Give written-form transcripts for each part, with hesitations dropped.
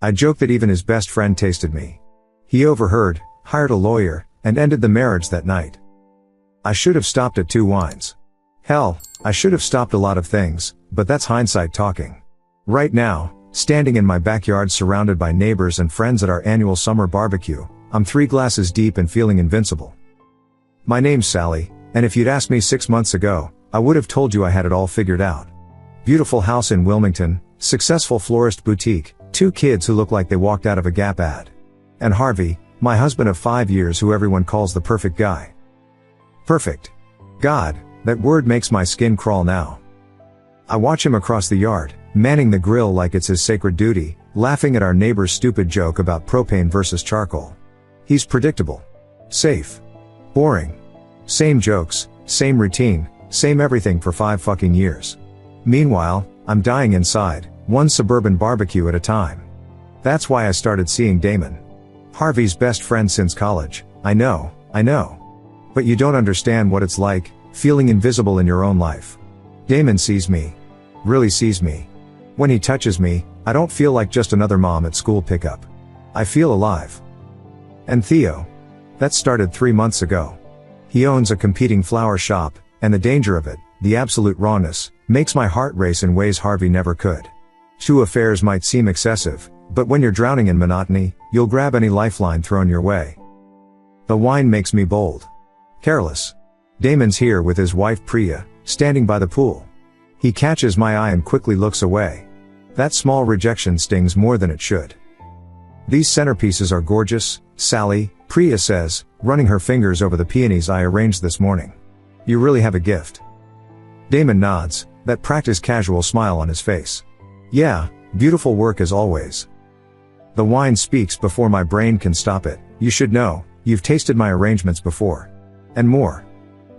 I joke that even his best friend tasted me. He overheard, hired a lawyer, and ended the marriage that night. I should have stopped at 2 wines. Hell, I should have stopped a lot of things, but that's hindsight talking. Right now, standing in my backyard surrounded by neighbors and friends at our annual summer barbecue, I'm 3 glasses deep and feeling invincible. My name's Sally, and if you'd asked me 6 months ago, I would have told you I had it all figured out. Beautiful house in Wilmington, successful florist boutique, 2 kids who look like they walked out of a Gap ad. And Harvey, my husband of 5 years who everyone calls the perfect guy. Perfect. God, that word makes my skin crawl now. I watch him across the yard, manning the grill like it's his sacred duty, laughing at our neighbor's stupid joke about propane versus charcoal. He's predictable. Safe. Boring. Same jokes, same routine, same everything for 5 fucking years. Meanwhile, I'm dying inside, one suburban barbecue at a time. That's why I started seeing Damon. Harvey's best friend since college. I know. But you don't understand what it's like, feeling invisible in your own life. Damon sees me. Really sees me. When he touches me, I don't feel like just another mom at school pickup. I feel alive. And Theo. That started 3 months ago. He owns a competing flower shop, and the danger of it, the absolute rawness, makes my heart race in ways Harvey never could. 2 affairs might seem excessive, but when you're drowning in monotony, you'll grab any lifeline thrown your way. The wine makes me bold. Careless. Damon's here with his wife Priya, standing by the pool. He catches my eye and quickly looks away. That small rejection stings more than it should. These centerpieces are gorgeous, Sally, Priya says, running her fingers over the peonies I arranged this morning. You really have a gift. Damon nods, that practiced casual smile on his face. Yeah, beautiful work as always. The wine speaks before my brain can stop it. You should know, you've tasted my arrangements before. And more.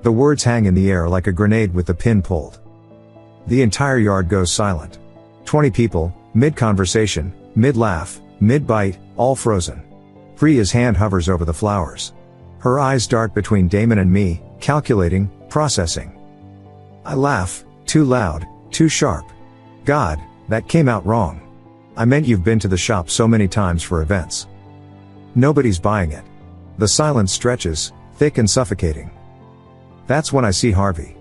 The words hang in the air like a grenade with the pin pulled. The entire yard goes silent. 20 people, mid-conversation, mid-laugh, mid-bite, all frozen. Priya's hand hovers over the flowers. Her eyes dart between Damon and me, calculating, processing. I laugh, too loud, too sharp. God, that came out wrong. I meant you've been to the shop so many times for events. Nobody's buying it. The silence stretches, thick and suffocating. That's when I see Harvey.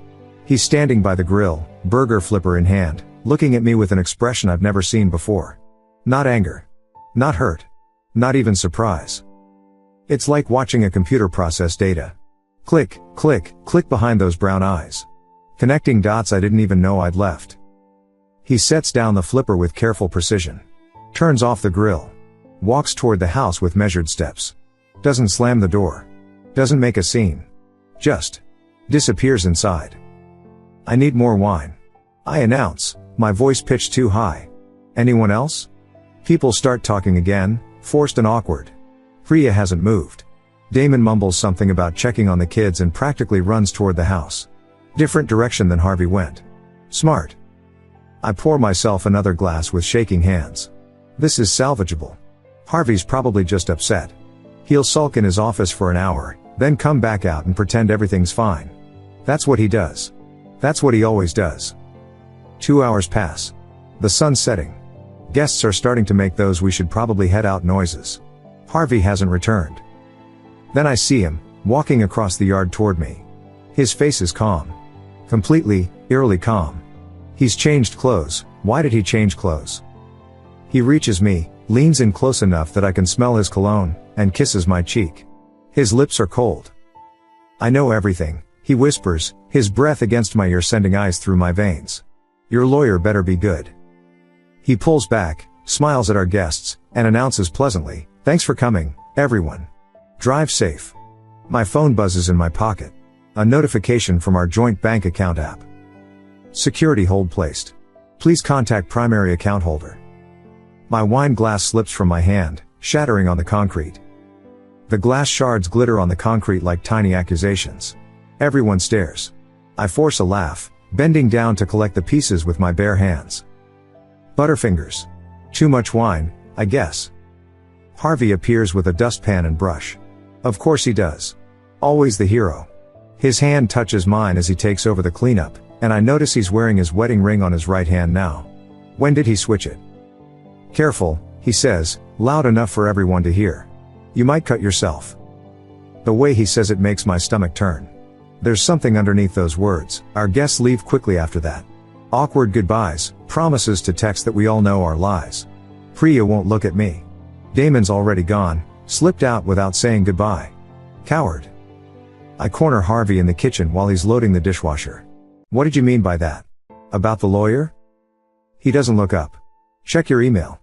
He's standing by the grill, burger flipper in hand, looking at me with an expression I've never seen before. Not anger. Not hurt. Not even surprise. It's like watching a computer process data. Click, click, click behind those brown eyes. Connecting dots I didn't even know I'd left. He sets down the flipper with careful precision. Turns off the grill. Walks toward the house with measured steps. Doesn't slam the door. Doesn't make a scene. Just disappears inside. I need more wine. I announce, my voice pitched too high. Anyone else? People start talking again, forced and awkward. Priya hasn't moved. Damon mumbles something about checking on the kids and practically runs toward the house. Different direction than Harvey went. Smart. I pour myself another glass with shaking hands. This is salvageable. Harvey's probably just upset. He'll sulk in his office for an hour, then come back out and pretend everything's fine. That's what he does. That's what he always does. 2 hours pass. The sun's setting. Guests are starting to make those we should probably head out noises. Harvey hasn't returned. Then I see him, walking across the yard toward me. His face is calm. Completely, eerily calm. He's changed clothes. Why did he change clothes? He reaches me, leans in close enough that I can smell his cologne, and kisses my cheek. His lips are cold. I know everything, he whispers, his breath against my ear sending ice through my veins. Your lawyer better be good. He pulls back, smiles at our guests, and announces pleasantly, thanks for coming, everyone. Drive safe. My phone buzzes in my pocket. A notification from our joint bank account app. Security hold placed. Please contact primary account holder. My wine glass slips from my hand, shattering on the concrete. The glass shards glitter on the concrete like tiny accusations. Everyone stares. I force a laugh, bending down to collect the pieces with my bare hands. Butterfingers. Too much wine, I guess. Harvey appears with a dustpan and brush. Of course he does. Always the hero. His hand touches mine as he takes over the cleanup, and I notice he's wearing his wedding ring on his right hand now. When did he switch it? Careful, He says, loud enough for everyone to hear. You might cut yourself. The way he says it makes my stomach turn. There's something underneath those words. Our guests leave quickly after that. Awkward goodbyes, promises to text that we all know are lies. Priya won't look at me. Damon's already gone, slipped out without saying goodbye. Coward. I corner Harvey in the kitchen while he's loading the dishwasher. What did you mean by that? About the lawyer? He doesn't look up. Check your email.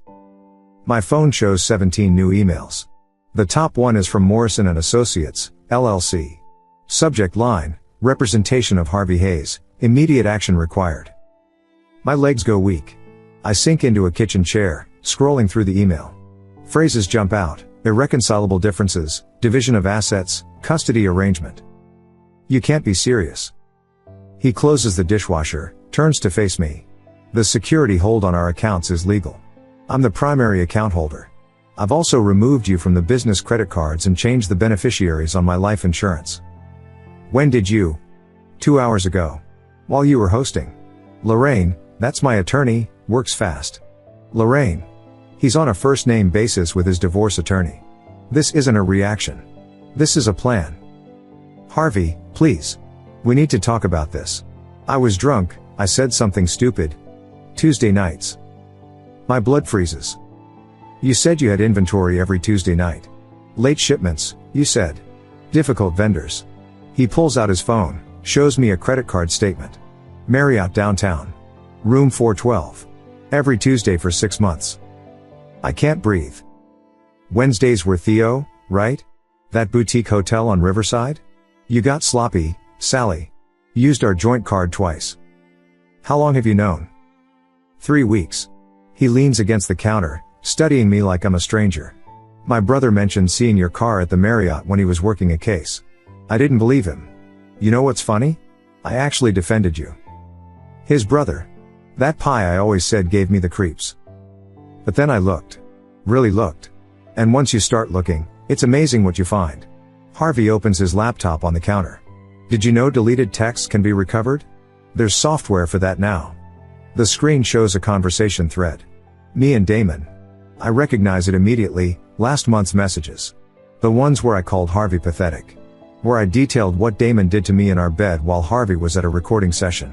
My phone shows 17 new emails. The top one is from Morrison & Associates, LLC. Subject line, representation of Harvey Hayes, immediate action required. My legs go weak. I sink into a kitchen chair, scrolling through the email. Phrases jump out: irreconcilable differences, division of assets, custody arrangement. You can't be serious. He closes the dishwasher, turns to face me. The security hold on our accounts is legal. I'm the primary account holder. I've also removed you from the business credit cards and changed the beneficiaries on my life insurance. When did you? 2 hours ago. While you were hosting. Lorraine, that's my attorney, works fast. Lorraine. He's on a first name basis with his divorce attorney. This isn't a reaction. This is a plan. Harvey, please. We need to talk about this. I was drunk, I said something stupid. Tuesday nights. My blood freezes. You said you had inventory every Tuesday night. Late shipments, you said. Difficult vendors. He pulls out his phone, shows me a credit card statement. Marriott downtown. Room 412. Every Tuesday for 6 months. I can't breathe. Wednesdays were Theo, right? That boutique hotel on Riverside? You got sloppy, Sally. Used our joint card twice. How long have you known? 3 weeks. He leans against the counter, studying me like I'm a stranger. My brother mentioned seeing your car at the Marriott when he was working a case. I didn't believe him. You know what's funny? I actually defended you. His brother. That pie I always said gave me the creeps. But then I looked. Really looked. And once you start looking, it's amazing what you find. Harvey opens his laptop on the counter. Did you know deleted texts can be recovered? There's software for that now. The screen shows a conversation thread. Me and Damon. I recognize it immediately, last month's messages. The ones where I called Harvey pathetic. Where I detailed what Damon did to me in our bed while Harvey was at a recording session.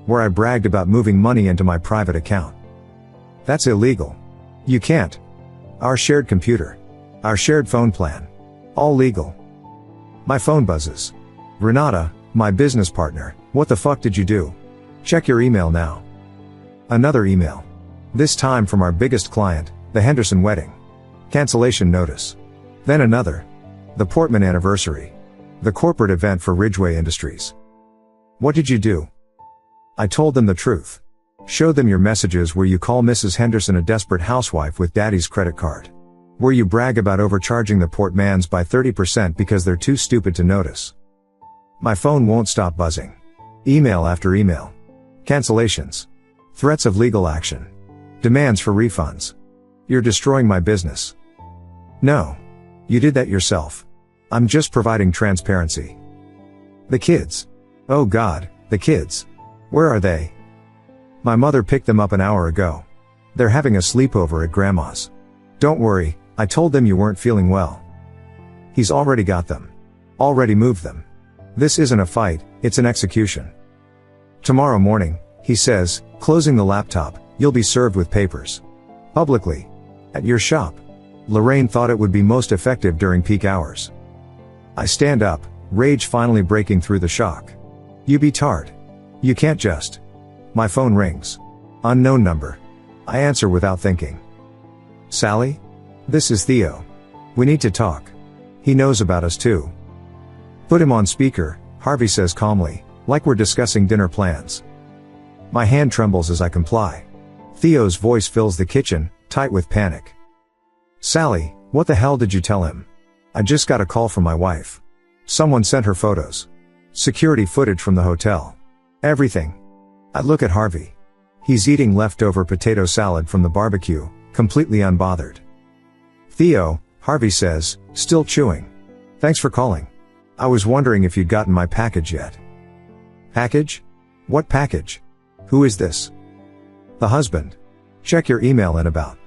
Where I bragged about moving money into my private account. That's illegal. You can't. Our shared computer. Our shared phone plan. All legal. My phone buzzes. Renata, my business partner, what the fuck did you do? Check your email now. Another email. This time from our biggest client, the Henderson wedding. Cancellation notice. Then another. The Portman anniversary. The corporate event for Ridgeway Industries. What did you do? I told them the truth. Showed them your messages where you call Mrs. Henderson a desperate housewife with daddy's credit card. Where you brag about overcharging the Portmans by 30% because they're too stupid to notice. My phone won't stop buzzing. Email after email. Cancellations. Threats of legal action. Demands for refunds. You're destroying my business. No. You did that yourself. I'm just providing transparency. The kids. Oh God, the kids. Where are they? My mother picked them up an hour ago. They're having a sleepover at Grandma's. Don't worry, I told them you weren't feeling well. He's already got them. Already moved them. This isn't a fight, it's an execution. Tomorrow morning, he says, closing the laptop, you'll be served with papers. Publicly. At your shop. Lorraine thought it would be most effective during peak hours. I stand up, rage finally breaking through the shock. You be tard. You can't just. My phone rings. Unknown number. I answer without thinking. Sally? This is Theo. We need to talk. He knows about us too. Put him on speaker, Harvey says calmly, like we're discussing dinner plans. My hand trembles as I comply. Theo's voice fills the kitchen, tight with panic. Sally, what the hell did you tell him? I just got a call from my wife. Someone sent her photos. Security footage from the hotel. Everything. I look at Harvey. He's eating leftover potato salad from the barbecue, completely unbothered. Theo, Harvey says, still chewing. Thanks for calling. I was wondering if you'd gotten my package yet. Package? What package? Who is this? The husband. Check your email in about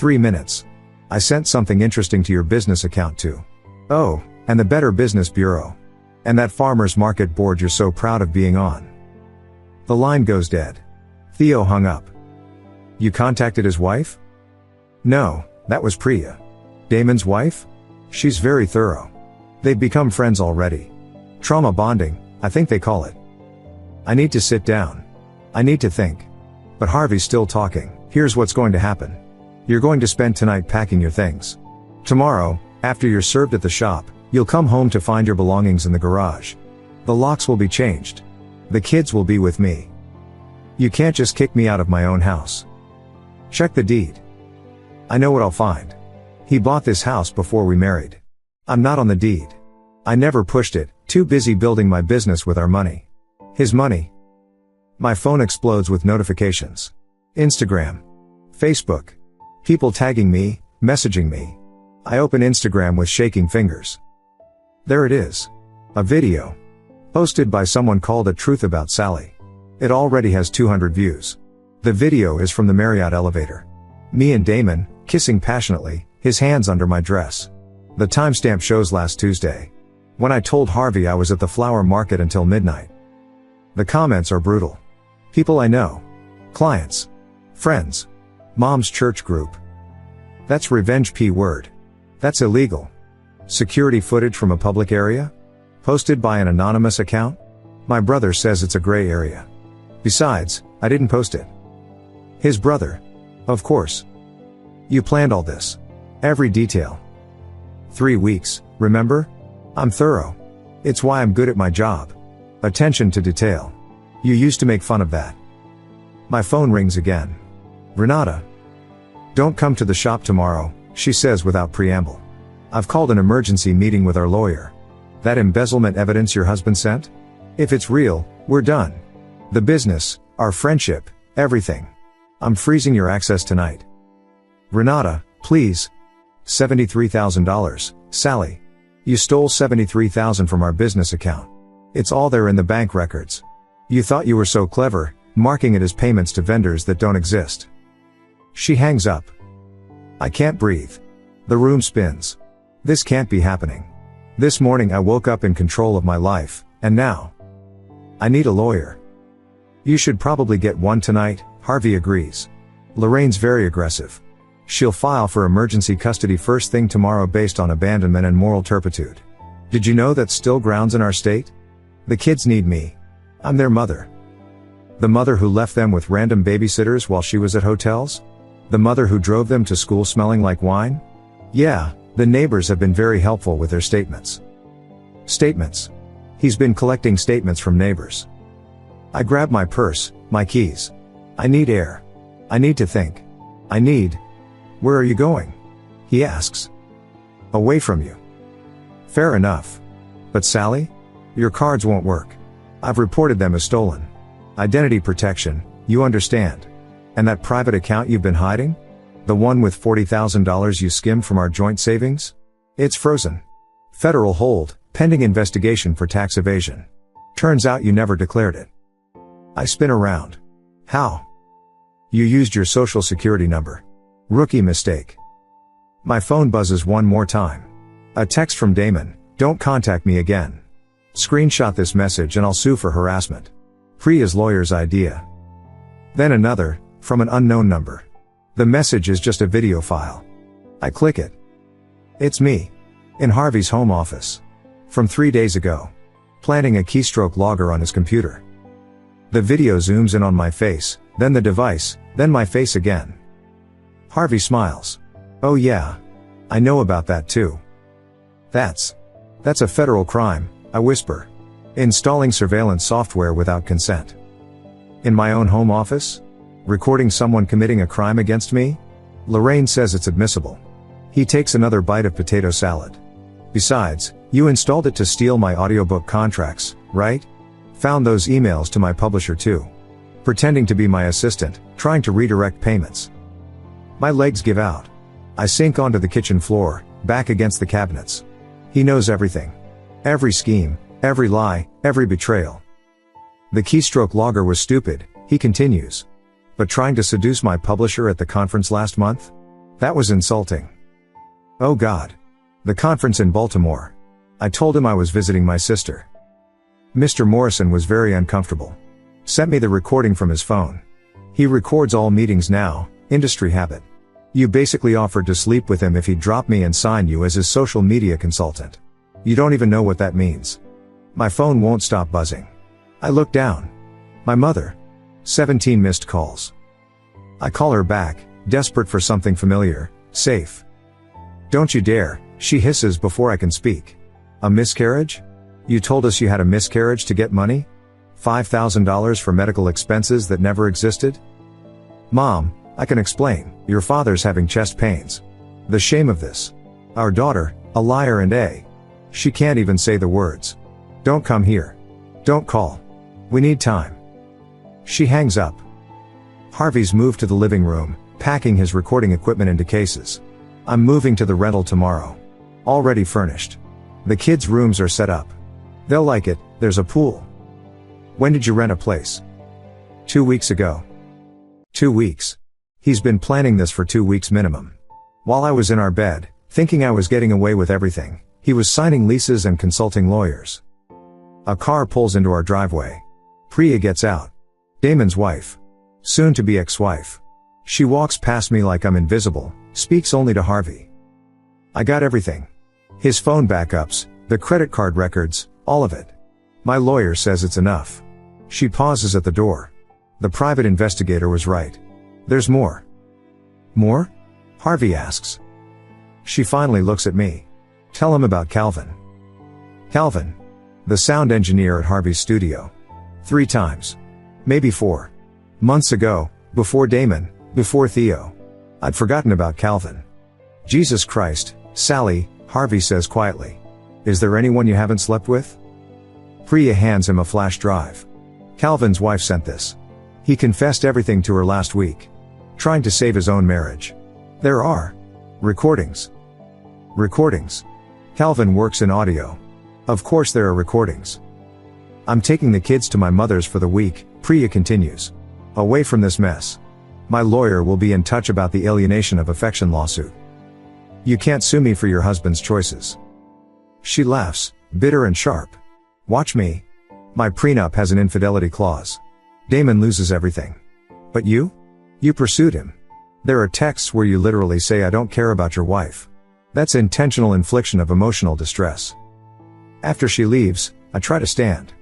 3 minutes. I sent something interesting to your business account too. Oh, and the Better Business Bureau. And that farmer's market board you're so proud of being on. The line goes dead. Theo hung up. You contacted his wife? No, that was Priya. Damon's wife? She's very thorough. They've become friends already. Trauma bonding, I think they call it. I need to sit down. I need to think. But Harvey's still talking. Here's what's going to happen. You're going to spend tonight packing your things. Tomorrow, after you're served at the shop, you'll come home to find your belongings in the garage. The locks will be changed. The kids will be with me. You can't just kick me out of my own house. Check the deed. I know what I'll find. He bought this house before we married. I'm not on the deed. I never pushed it, too busy building my business with our money. His money. My phone explodes with notifications. Instagram. Facebook. People tagging me, messaging me. I open Instagram with shaking fingers. There it is. A video. Posted by someone called A Truth About Sally. It already has 200 views. The video is from the Marriott elevator. Me and Damon, kissing passionately, his hands under my dress. The timestamp shows last Tuesday. When I told Harvey I was at the flower market until midnight. The comments are brutal. People I know. Clients. Friends. Mom's church group. That's revenge P-word. That's illegal. Security footage from a public area? Posted by an anonymous account? My brother says it's a gray area. Besides, I didn't post it. His brother. Of course. You planned all this. Every detail. 3 weeks, remember? I'm thorough. It's why I'm good at my job. Attention to detail. You used to make fun of that. My phone rings again. Renata. Don't come to the shop tomorrow, she says without preamble. I've called an emergency meeting with our lawyer. That embezzlement evidence your husband sent? If it's real, we're done. The business, our friendship, everything. I'm freezing your access tonight. Renata, please. $73,000, Sally. You stole $73,000 from our business account. It's all there in the bank records. You thought you were so clever, marking it as payments to vendors that don't exist. She hangs up. I can't breathe. The room spins. This can't be happening. This morning I woke up in control of my life, and now I need a lawyer. You should probably get one tonight, Harvey agrees. Lorraine's very aggressive. She'll file for emergency custody first thing tomorrow based on abandonment and moral turpitude. Did you know that's still grounds in our state? The kids need me. I'm their mother. The mother who left them with random babysitters while she was at hotels? The mother who drove them to school smelling like wine? Yeah, the neighbors have been very helpful with their statements. Statements. He's been collecting statements from neighbors. I grab my purse, my keys. I need air. I need to think. Where are you going? He asks. Away from you. Fair enough. But Sally? Your cards won't work. I've reported them as stolen. Identity protection, you understand. And that private account you've been hiding? The one with $40,000 you skimmed from our joint savings? It's frozen. Federal hold, pending investigation for tax evasion. Turns out you never declared it. I spin around. How? You used your social security number. Rookie mistake. My phone buzzes one more time. A text from Damon, don't contact me again. Screenshot this message and I'll sue for harassment. Priya's lawyer's idea. Then another, from an unknown number. The message is just a video file. I click it. It's me. In Harvey's home office. From 3 days ago. Planting a keystroke logger on his computer. The video zooms in on my face, then the device, then my face again. Harvey smiles. Oh yeah. I know about that too. That's a federal crime, I whisper. Installing surveillance software without consent. In my own home office? Recording someone committing a crime against me? Lorraine says it's admissible. He takes another bite of potato salad. Besides, you installed it to steal my audiobook contracts, right? Found those emails to my publisher too. Pretending to be my assistant, trying to redirect payments. My legs give out. I sink onto the kitchen floor, back against the cabinets. He knows everything. Every scheme, every lie, every betrayal. The keystroke logger was stupid, he continues. But trying to seduce my publisher at the conference last month? That was insulting. Oh God. The conference in Baltimore. I told him I was visiting my sister. Mr. Morrison was very uncomfortable. Sent me the recording from his phone. He records all meetings now, industry habit. You basically offered to sleep with him if he'd drop me and sign you as his social media consultant. You don't even know what that means. My phone won't stop buzzing. I look down. My mother. 17 missed calls. I call her back, desperate for something familiar, safe. Don't you dare, she hisses before I can speak. A miscarriage? You told us you had a miscarriage to get money? $5,000 for medical expenses that never existed? Mom, I can explain, your father's having chest pains. The shame of this. Our daughter, a liar and she can't even say the words. Don't come here. Don't call. We need time. She hangs up. Harvey's moved to the living room, packing his recording equipment into cases. I'm moving to the rental tomorrow. Already furnished. The kids' rooms are set up. They'll like it, there's a pool. When did you rent a place? 2 weeks ago. 2 weeks. He's been planning this for 2 weeks minimum. While I was in our bed, thinking I was getting away with everything, he was signing leases and consulting lawyers. A car pulls into our driveway. Priya gets out. Damon's wife. Soon to be ex-wife. She walks past me like I'm invisible, speaks only to Harvey. I got everything. His phone backups, the credit card records, all of it. My lawyer says it's enough. She pauses at the door. The private investigator was right. There's more. More? Harvey asks. She finally looks at me. Tell him about Calvin. Calvin. The sound engineer at Harvey's studio. 3 times. Maybe 4. Months ago, before Damon, before Theo. I'd forgotten about Calvin. Jesus Christ, Sally, Harvey says quietly. Is there anyone you haven't slept with? Priya hands him a flash drive. Calvin's wife sent this. He confessed everything to her last week. Trying to save his own marriage. There are recordings. Recordings. Calvin works in audio. Of course there are recordings. I'm taking the kids to my mother's for the week, Priya continues. Away from this mess. My lawyer will be in touch about the alienation of affection lawsuit. You can't sue me for your husband's choices. She laughs, bitter and sharp. Watch me. My prenup has an infidelity clause. Damon loses everything. But you? You pursued him. There are texts where you literally say I don't care about your wife. That's intentional infliction of emotional distress. After she leaves, I try to stand.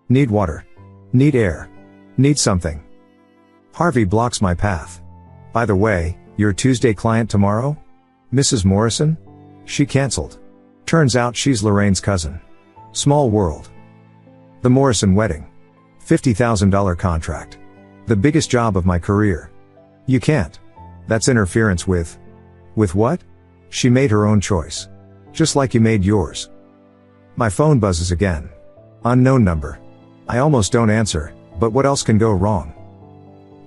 Need water. Need air. Need something. Harvey blocks my path. By the way, your Tuesday client tomorrow? Mrs. Morrison? She cancelled. Turns out she's Lorraine's cousin. Small world. The Morrison wedding. $50,000 contract. The biggest job of my career. You can't. That's interference with. With what? She made her own choice. Just like you made yours. My phone buzzes again. Unknown number. I almost don't answer, but what else can go wrong?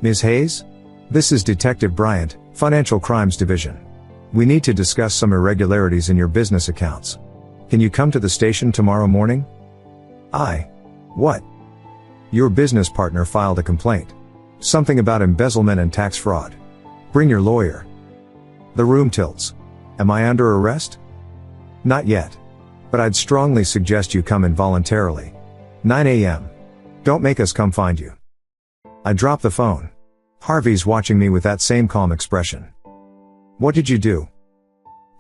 Ms. Hayes? This is Detective Bryant, Financial Crimes Division. We need to discuss some irregularities in your business accounts. Can you come to the station tomorrow morning? What? Your business partner filed a complaint. Something about embezzlement and tax fraud. Bring your lawyer. The room tilts. Am I under arrest? Not yet. But I'd strongly suggest you come in voluntarily. 9 a.m. Don't make us come find you. I drop the phone. Harvey's watching me with that same calm expression. What did you do?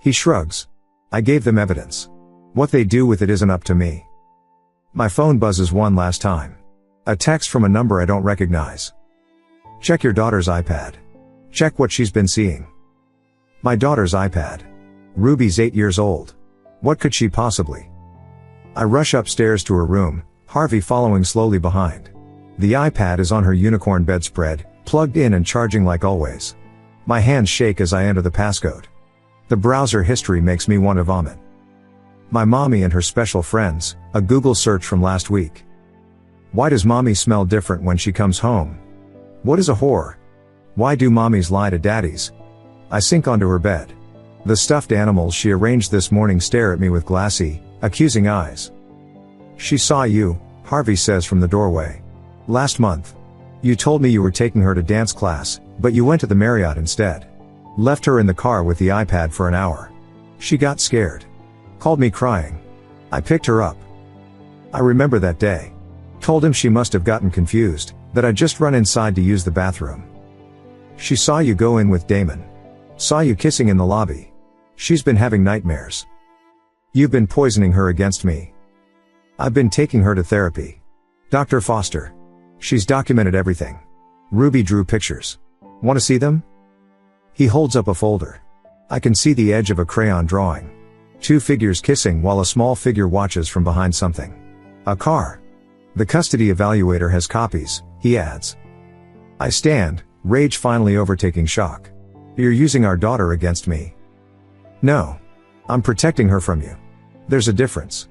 He shrugs. I gave them evidence. What they do with it isn't up to me. My phone buzzes one last time. A text from a number I don't recognize. Check your daughter's iPad. Check what she's been seeing. My daughter's iPad. Ruby's 8 years old. What could she possibly? I rush upstairs to her room, Harvey following slowly behind. The iPad is on her unicorn bedspread, plugged in and charging like always. My hands shake as I enter the passcode. The browser history makes me want to vomit. My mommy and her special friends, a Google search from last week. Why does mommy smell different when she comes home? What is a whore? Why do mommies lie to daddies? I sink onto her bed. The stuffed animals she arranged this morning stare at me with glassy, accusing eyes. She saw you, Harvey says from the doorway. Last month. You told me you were taking her to dance class, but you went to the Marriott instead. Left her in the car with the iPad for an hour. She got scared. Called me crying. I picked her up. I remember that day. Told him she must have gotten confused, that I'd just run inside to use the bathroom. She saw you go in with Damon. Saw you kissing in the lobby. She's been having nightmares. You've been poisoning her against me. I've been taking her to therapy. Dr. Foster. She's documented everything. Ruby drew pictures. Want to see them? He holds up a folder. I can see the edge of a crayon drawing. 2 figures kissing while a small figure watches from behind something. A car. The custody evaluator has copies, he adds. I stand, rage finally overtaking shock. You're using our daughter against me. No. I'm protecting her from you. There's a difference.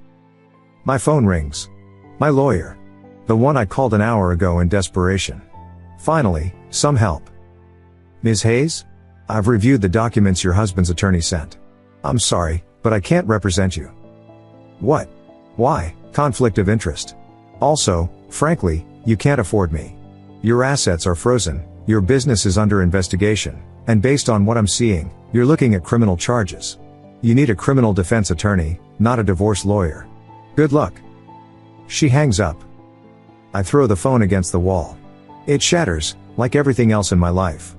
My phone rings. My lawyer. The one I called an hour ago in desperation. Finally, some help. Ms. Hayes? I've reviewed the documents your husband's attorney sent. I'm sorry, but I can't represent you. What? Why? Conflict of interest. Also, frankly, you can't afford me. Your assets are frozen, your business is under investigation, and based on what I'm seeing, you're looking at criminal charges. You need a criminal defense attorney, not a divorce lawyer. Good luck. She hangs up. I throw the phone against the wall. It shatters, like everything else in my life.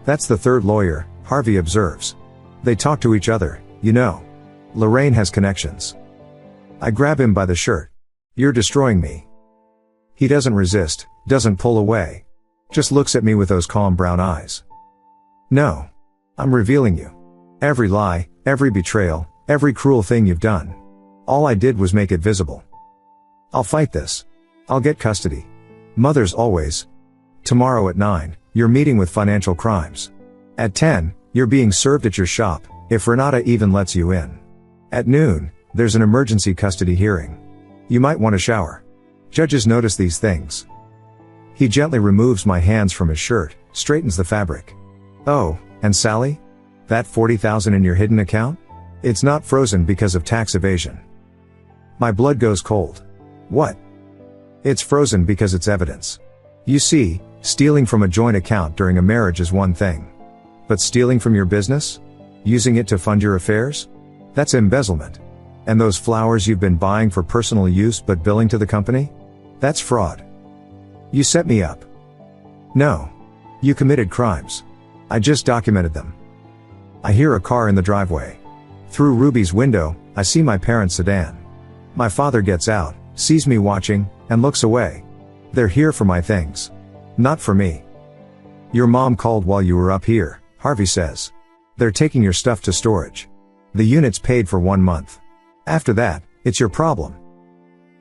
That's the third lawyer, Harvey observes. They talk to each other, you know. Lorraine has connections. I grab him by the shirt. You're destroying me. He doesn't resist, doesn't pull away. Just looks at me with those calm brown eyes. No. I'm revealing you. Every lie, every betrayal, every cruel thing you've done. All I did was make it visible. I'll fight this. I'll get custody. Mother's always. Tomorrow at 9, you're meeting with financial crimes. At 10, you're being served at your shop, if Renata even lets you in. At noon, there's an emergency custody hearing. You might want to shower. Judges notice these things. He gently removes my hands from his shirt, straightens the fabric. Oh, and Sally? That $40,000 in your hidden account? It's not frozen because of tax evasion. My blood goes cold. What? It's frozen because it's evidence. You see, stealing from a joint account during a marriage is one thing. But stealing from your business? Using it to fund your affairs? That's embezzlement. And those flowers you've been buying for personal use but billing to the company? That's fraud. You set me up. No. You committed crimes. I just documented them. I hear a car in the driveway. Through Ruby's window, I see my parents' sedan. My father gets out, sees me watching, and looks away. They're here for my things. Not for me. Your mom called while you were up here, Harvey says. They're taking your stuff to storage. The unit's paid for 1 month. After that, it's your problem.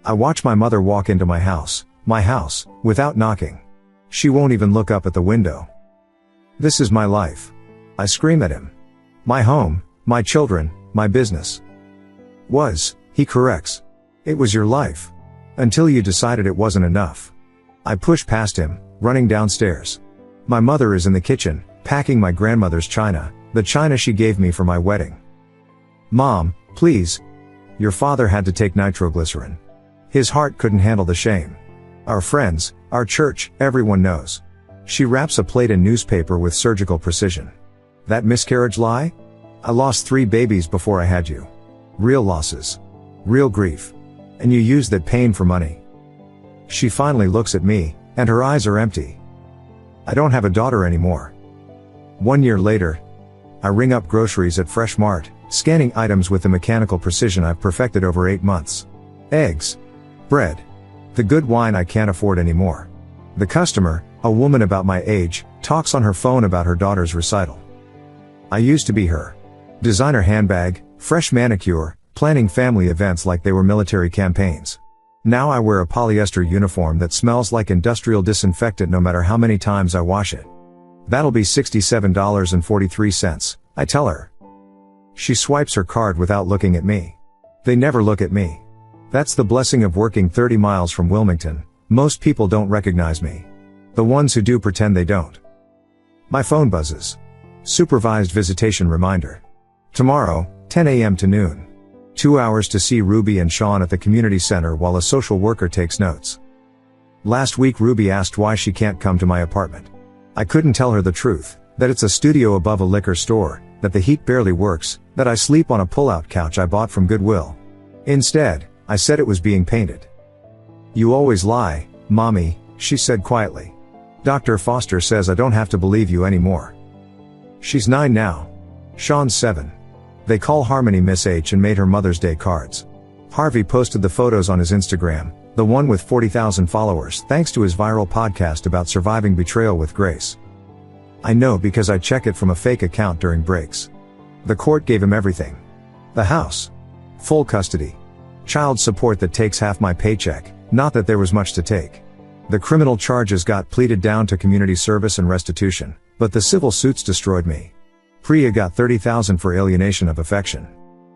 I watch my mother walk into my house, without knocking. She won't even look up at the window. This is my life. I scream at him. My home, my children, my business. He corrects. It was your life. Until you decided it wasn't enough. I push past him, running downstairs. My mother is in the kitchen, packing my grandmother's china, the china she gave me for my wedding. Mom, please. Your father had to take nitroglycerin. His heart couldn't handle the shame. Our friends, our church, everyone knows. She wraps a plate in newspaper with surgical precision. That miscarriage lie? I lost 3 babies before I had you. Real losses. Real grief. And you used that pain for money. She finally looks at me, and her eyes are empty. I don't have a daughter anymore. 1 year later, I ring up groceries at Fresh Mart, scanning items with the mechanical precision I've perfected over 8 months. Eggs. Bread. The good wine I can't afford anymore. The customer, a woman about my age, talks on her phone about her daughter's recital. I used to be her. Designer handbag, fresh manicure, planning family events like they were military campaigns. Now I wear a polyester uniform that smells like industrial disinfectant no matter how many times I wash it. That'll be $67.43, I tell her. She swipes her card without looking at me. They never look at me. That's the blessing of working 30 miles from Wilmington. Most people don't recognize me. The ones who do pretend they don't. My phone buzzes. Supervised visitation reminder. Tomorrow, 10 a.m. to noon. 2 hours to see Ruby and Sean at the community center while a social worker takes notes. Last week Ruby asked why she can't come to my apartment. I couldn't tell her the truth, That it's a studio above a liquor store, that the heat barely works, that I sleep on a pull-out couch I bought from Goodwill. Instead, I said it was being painted. "You always lie, Mommy," she said quietly. "Dr. Foster says I don't have to believe you anymore." She's 9 now. Sean's 7. They call Harmony Miss H and made her Mother's Day cards. Harvey posted the photos on his Instagram, the one with 40,000 followers, thanks to his viral podcast about surviving betrayal with grace. I know because I check it from a fake account during breaks. The court gave him everything. The house. Full custody. Child support that takes half my paycheck, not that there was much to take. The criminal charges got pleaded down to community service and restitution, but the civil suits destroyed me. Priya got 30,000 for alienation of affection.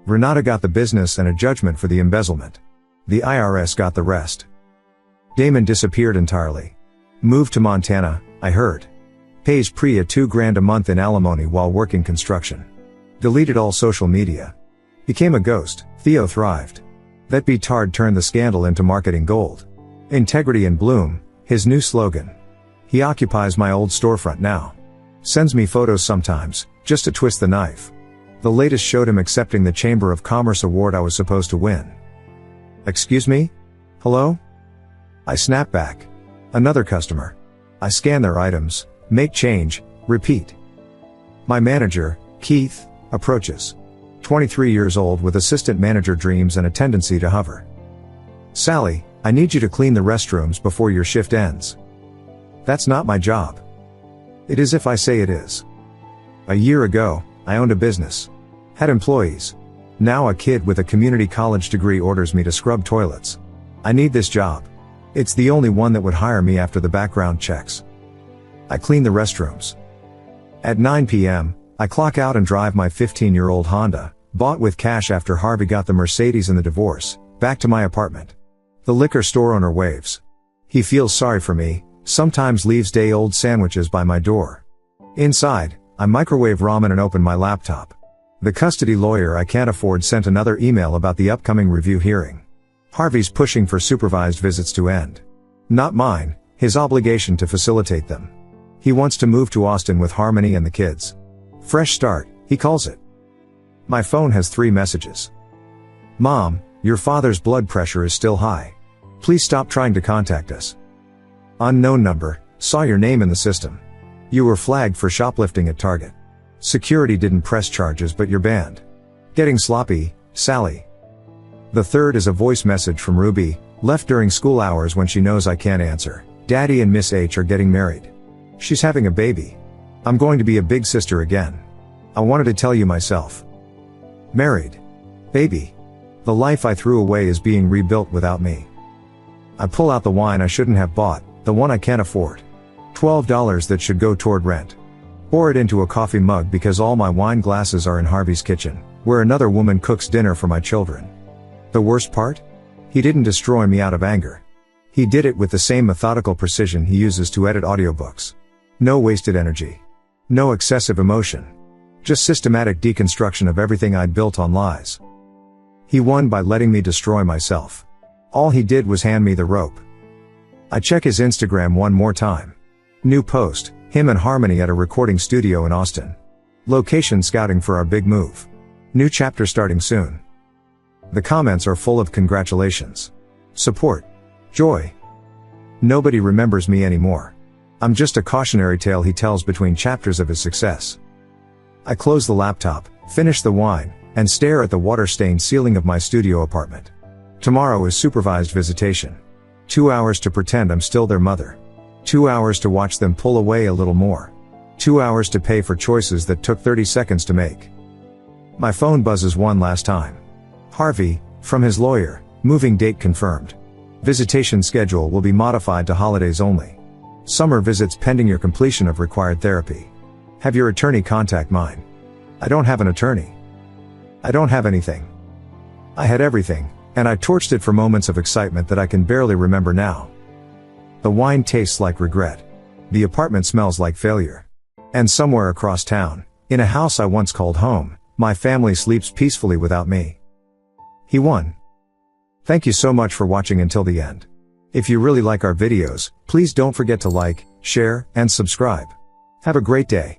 Renata got the business and a judgment for the embezzlement. The IRS got the rest. Damon disappeared entirely. Moved to Montana, I heard. Pays Priya $2,000 a month in alimony while working construction. Deleted all social media. Became a ghost. Theo thrived. That betard turned the scandal into marketing gold. Integrity in bloom, his new slogan. He occupies my old storefront now. Sends me photos sometimes, just to twist the knife. The latest showed him accepting the Chamber of Commerce award I was supposed to win. "Excuse me? Hello?" I snap back. Another customer. I scan their items, make change, repeat. My manager, Keith, approaches. 23 years old with assistant manager dreams and a tendency to hover. "Sally, I need you to clean the restrooms before your shift ends." That's not my job. It is if I say it is. A year ago, I owned a business. Had employees. Now a kid with a community college degree orders me to scrub toilets. I need this job. It's the only one that would hire me after the background checks. I clean the restrooms. At 9 p.m., I clock out and drive my 15-year-old Honda, bought with cash after Harvey got the Mercedes and the divorce, back to my apartment. The liquor store owner waves. He feels sorry for me, sometimes leaves day-old sandwiches by my door. Inside, I microwave ramen and open my laptop. The custody lawyer I can't afford sent another email about the upcoming review hearing. Harvey's pushing for supervised visits to end. Not mine, his obligation to facilitate them. He wants to move to Austin with Harmony and the kids. Fresh start, he calls it. My phone has 3 messages. "Mom, your father's blood pressure is still high. Please stop trying to contact us. Unknown number, saw your name in the system. You were flagged for shoplifting at Target. Security didn't press charges but you're banned. Getting sloppy, Sally." The third is a voice message from Ruby, left during school hours when she knows I can't answer. "Daddy and Miss H are getting married. She's having a baby. I'm going to be a big sister again. I wanted to tell you myself. Married. Baby. The life I threw away is being rebuilt without me." I pull out the wine I shouldn't have bought, the one I can't afford. $12 that should go toward rent. Pour it into a coffee mug because all my wine glasses are in Harvey's kitchen, where another woman cooks dinner for my children. The worst part? He didn't destroy me out of anger. He did it with the same methodical precision he uses to edit audiobooks. No wasted energy. No excessive emotion. Just systematic deconstruction of everything I'd built on lies. He won by letting me destroy myself. All he did was hand me the rope. I check his Instagram one more time. New post, him and Harmony at a recording studio in Austin. Location scouting for our big move. New chapter starting soon. The comments are full of congratulations. Support. Joy. Nobody remembers me anymore. I'm just a cautionary tale he tells between chapters of his success. I close the laptop, finish the wine, and stare at the water-stained ceiling of my studio apartment. Tomorrow is supervised visitation. 2 hours to pretend I'm still their mother. 2 hours to watch them pull away a little more. 2 hours to pay for choices that took 30 seconds to make. My phone buzzes one last time. Harvey, from his lawyer, moving date confirmed. Visitation schedule will be modified to holidays only. Summer visits pending your completion of required therapy. Have your attorney contact mine. I don't have an attorney. I don't have anything. I had everything, and I torched it for moments of excitement that I can barely remember now. The wine tastes like regret. The apartment smells like failure. And somewhere across town, in a house I once called home, my family sleeps peacefully without me. He won. Thank you so much for watching until the end. If you really like our videos, please don't forget to like, share, and subscribe. Have a great day.